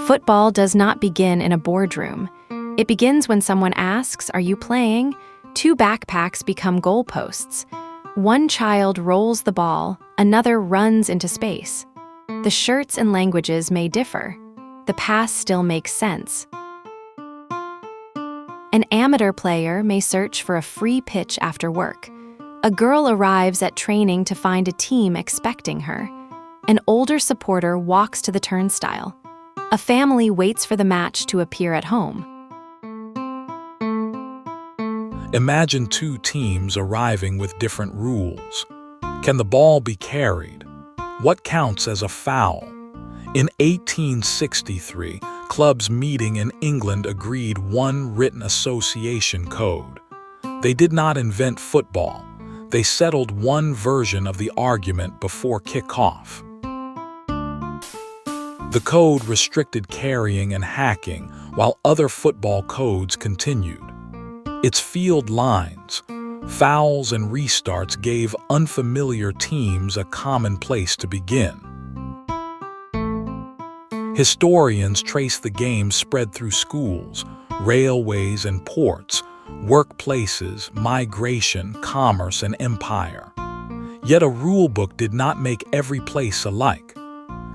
Football does not begin in a boardroom. It begins when someone asks, "Are you playing?" Two backpacks become goalposts. One child rolls the ball, another runs into space. The shirts and languages may differ. The pass still makes sense. An amateur player may search for a free pitch after work. A girl arrives at training to find a team expecting her. An older supporter walks to the turnstile. A family waits for the match to appear at home. Imagine two teams arriving with different rules. Can the ball be carried? What counts as a foul? In 1863, clubs meeting in England agreed one written association code. They did not invent football. They settled one version of the argument before kickoff. The code restricted carrying and hacking, while other football codes continued. Its field lines, fouls, and restarts gave unfamiliar teams a common place to begin. Historians trace the game spread through schools, railways and ports, workplaces, migration, commerce, and empire. Yet a rulebook did not make every place alike.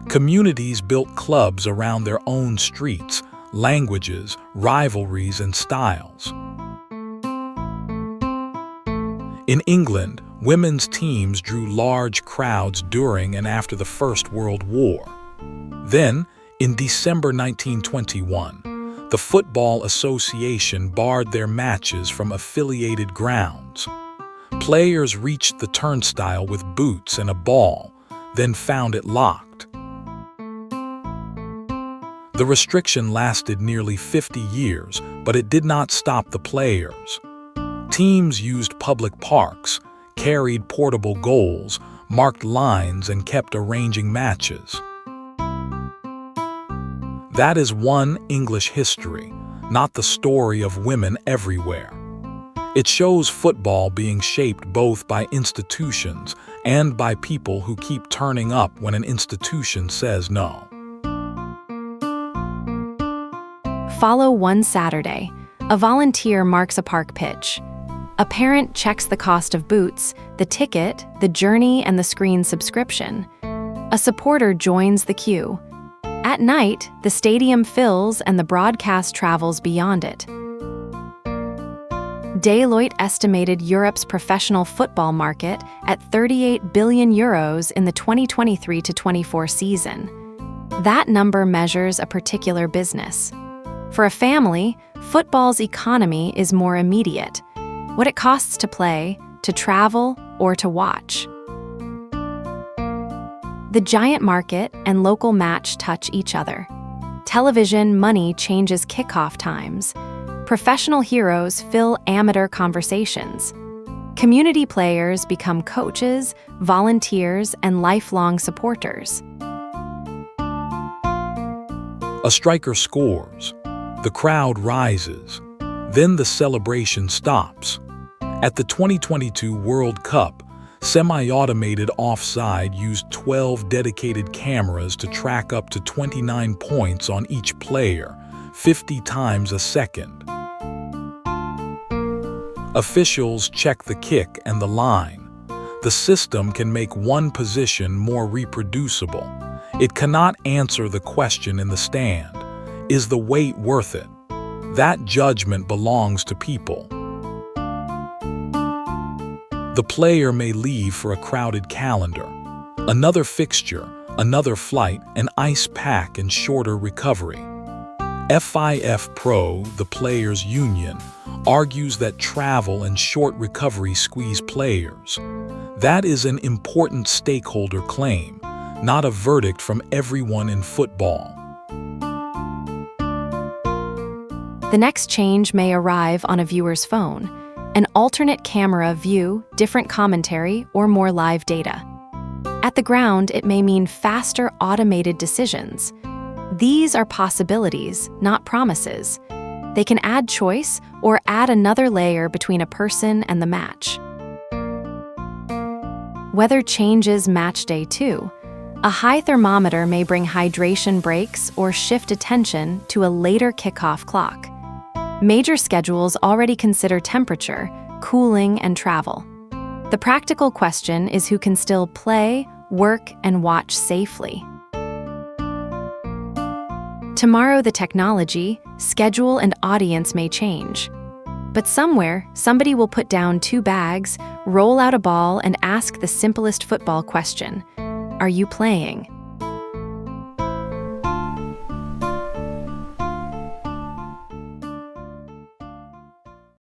Communities built clubs around their own streets, languages, rivalries, and styles. In England, women's teams drew large crowds during and after the First World War. Then, in December 1921, the Football Association barred their matches from affiliated grounds. Players reached the turnstile with boots and a ball, then found it locked. The restriction lasted nearly 50 years, but it did not stop the players. Teams used public parks, carried portable goals, marked lines, and kept arranging matches. That is one English history, not the story of women everywhere. It shows football being shaped both by institutions and by people who keep turning up when an institution says no. Follow one Saturday. A volunteer marks a park pitch. A parent checks the cost of boots, the ticket, the journey, and the screen subscription. A supporter joins the queue. At night, the stadium fills and the broadcast travels beyond it. Deloitte estimated Europe's professional football market at €38 billion in the 2023-24 season. That number measures a particular business. For a family, football's economy is more immediate: what it costs to play, to travel, or to watch. The giant market and local match touch each other. Television money changes kickoff times. Professional heroes fill amateur conversations. Community players become coaches, volunteers, and lifelong supporters. A striker scores. The crowd rises. Then the celebration stops. At the 2022 World Cup, semi-automated offside used 12 dedicated cameras to track up to 29 points on each player, 50 times a second. Officials check the kick and the line. The system can make one position more reproducible. It cannot answer the question in the stand: is the wait worth it? That judgment belongs to people. The player may leave for a crowded calendar, another fixture, another flight, an ice pack, and shorter recovery. FIF Pro, the players' union, argues that travel and short recovery squeeze players. That is an important stakeholder claim, not a verdict from everyone in football. The next change may arrive on a viewer's phone: an alternate camera view, different commentary, or more live data. At the ground, it may mean faster automated decisions. These are possibilities, not promises. They can add choice or add another layer between a person and the match. Weather changes match day too. A high thermometer may bring hydration breaks or shift attention to a later kickoff clock. Major schedules already consider temperature, cooling, and travel. The practical question is who can still play, work, and watch safely. Tomorrow, the technology, schedule, and audience may change. But somewhere, somebody will put down 2 bags, roll out a ball, and ask the simplest football question: are you playing?